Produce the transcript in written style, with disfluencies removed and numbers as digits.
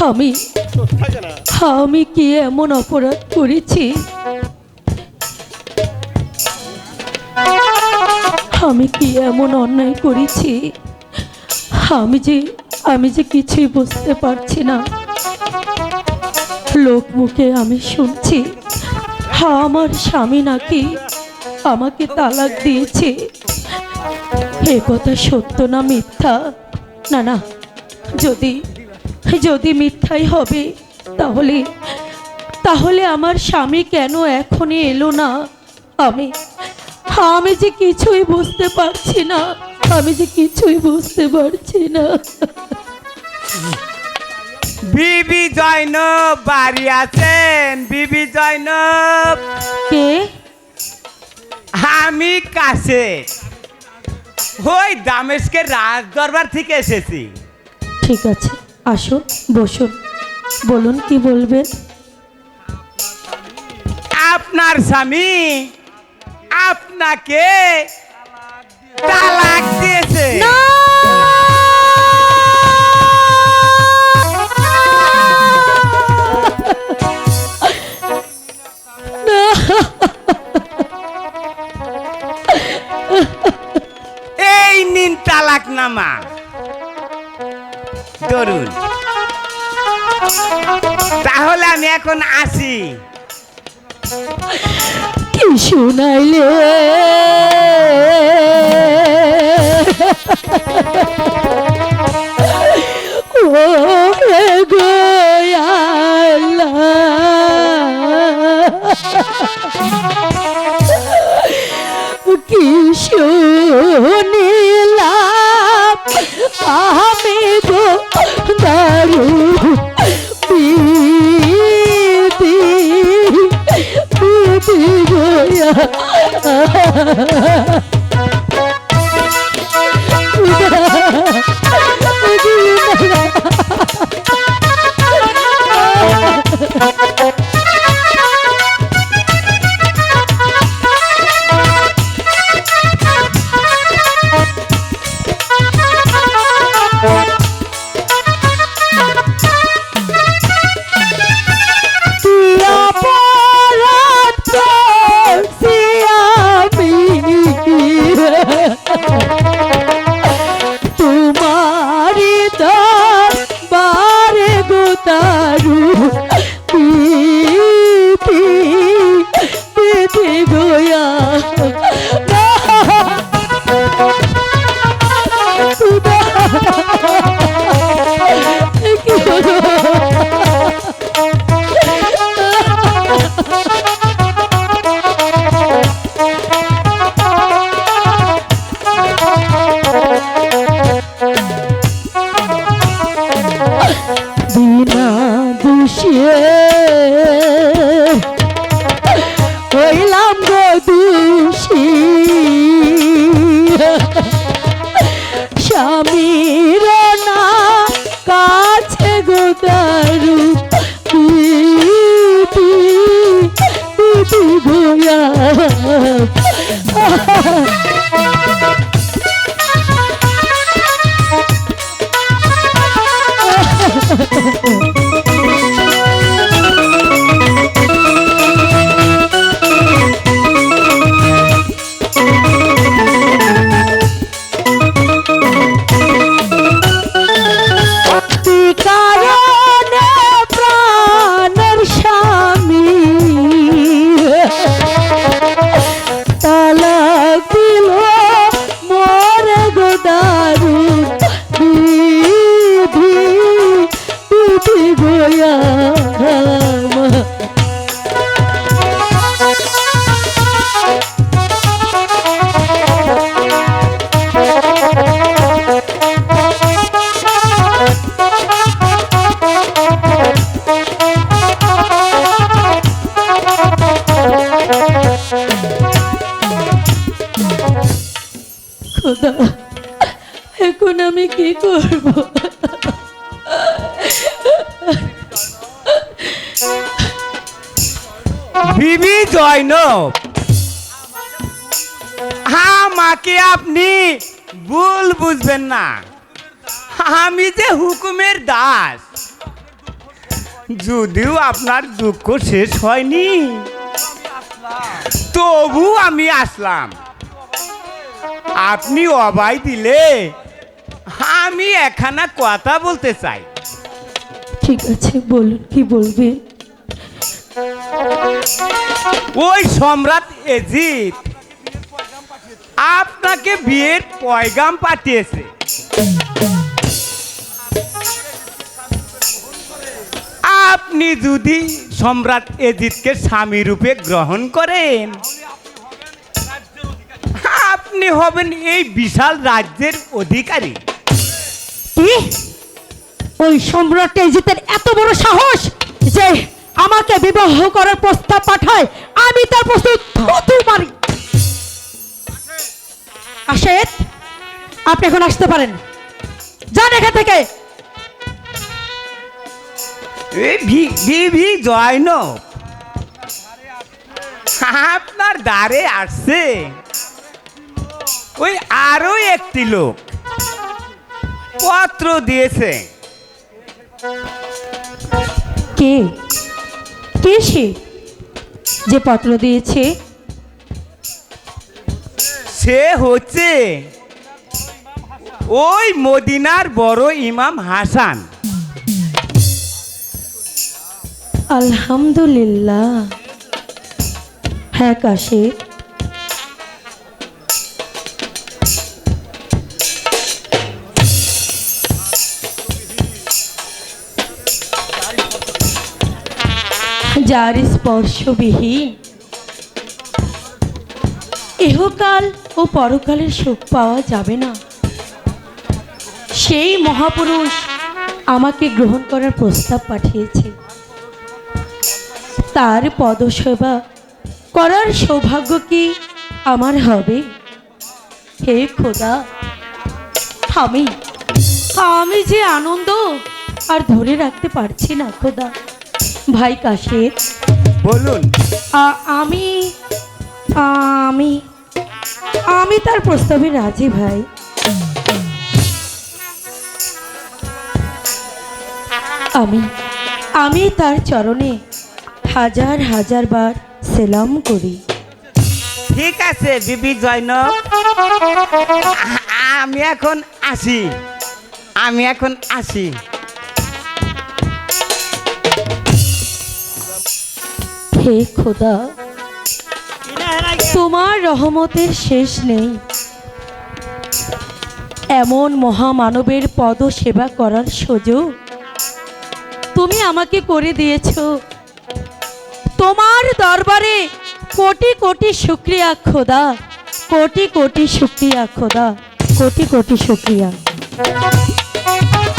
আমি আমি কি এমন অপরাধ করেছি? আমি কি এমন অন্যায় করেছি? আমি যে কিছুই বুঝতে পারছি না। লোক মুখে আমি শুনছি আমার স্বামী নাকি আমাকে তালাক দিয়েছে। এ কথা সত্য না মিথ্যা? না না, যদি যদি মিথ্যাই হবে তাহলে তাহলে আমার স্বামী কেন এখনই এলো না? আমি আমি যে কিছুই বুঝতে পারছি না, আমি যে কিছুই বুঝতে পারছি না। বিবি জয়নব বাড়ি আছেন? বিবি জয়নব। কে? আমি কাছে ওই দামেস্কের রাজ দরবার থেকে এসেছি। ঠিক আছে, আসুন, বসুন, বলুন কি বলবেন। আপনার স্বামী আপনাকে তালাক দিয়েছে। না! এই নিন তালাক নামা ধরুন। তাহলে আমি এখন আসি। কি শুনাইলে? ও হে গো আল্লাহ, কি শুনিলাম আমি গো দারু গোয়া। তোমারি দরবারে গো তারু পিতি পিতি গোয়া। কি হলো? বিনা দোষে হইলাম গো দোষী, স্বামীর না কাছে গো দারু পিতি পিতি গোয়া। কারণে প্রাণের স্বামী তালাক দিল মোরে গো দারু বিধি বিধি গোয়া। খোদা, এখন আমি কি করব? বিবি জয়নব, আমাকে আপনি ভুল বুঝবেন না। আমি যে হুকুমের দাস, যদিও আপনার দুঃখ শেষ হয়নি, তবু আমি আসলাম। আপনি অবাই দিলে আমি একখানা কথা বলতে চাই। ঠিক আছে, বলুন কি বলবেন। ওই সম্রাট এজিদ আপনাকে বিয়ের পয়গাম পাঠিয়েছে। আপনি যদি সম্রাট এজিদকে স্বামী রূপে গ্রহণ করেন, আপনি হবেন এই বিশাল রাজ্যের অধিকারী। কি? ওই সম্রাট এজিদের এত বড় সাহস যে আমাকে বিবাহ করার প্রস্তাব পাঠায়, আমি তার প্রস্তাব থুতু মারি। আশেদ, আপনি এখন আসতে পারেন, যান এখান থেকে। বিবি জয়নব আপনার দ্বারে আসছে ওই আরো একটি লোক, পত্র দিয়েছে। কে কে সে যে পত্র দিয়েছে? সে হচ্ছে ওই মদিনার বড় ইমাম হাসান। আলহামদুলিল্লাহ। হ্যাঁ কাশিফ, যার স্পর্শবিহীন ইহকাল ও পরকালের সুখ পাওয়া যাবে না, সেই মহাপুরুষ আমাকে গ্রহণ করার প্রস্তাব পাঠিয়েছে। তার পদসেবা করার সৌভাগ্য কি আমার হবে? হে খোদা, আমি আমি যে আনন্দ আর ধরে রাখতে পারছি না খোদা। ভাই কাশের, বলুন। আমি আমি আমি তার প্রস্তাবে রাজি ভাই। আমি আমি তার চরণে হাজার হাজার বার সেলাম করি। ঠিক আছে বিবি জয়নব, আমি এখন আসি। হে খোদা, তোমার রহমতের শেষ নেই। এমন মহামানবের পদ সেবা করার সুযোগ তুমি আমাকে করে দিয়েছো। তোমার দরবারে কোটি কোটি শুকরিয়া খোদা, কোটি কোটি শুকরিয়া খোদা, কোটি কোটি শুকরিয়া।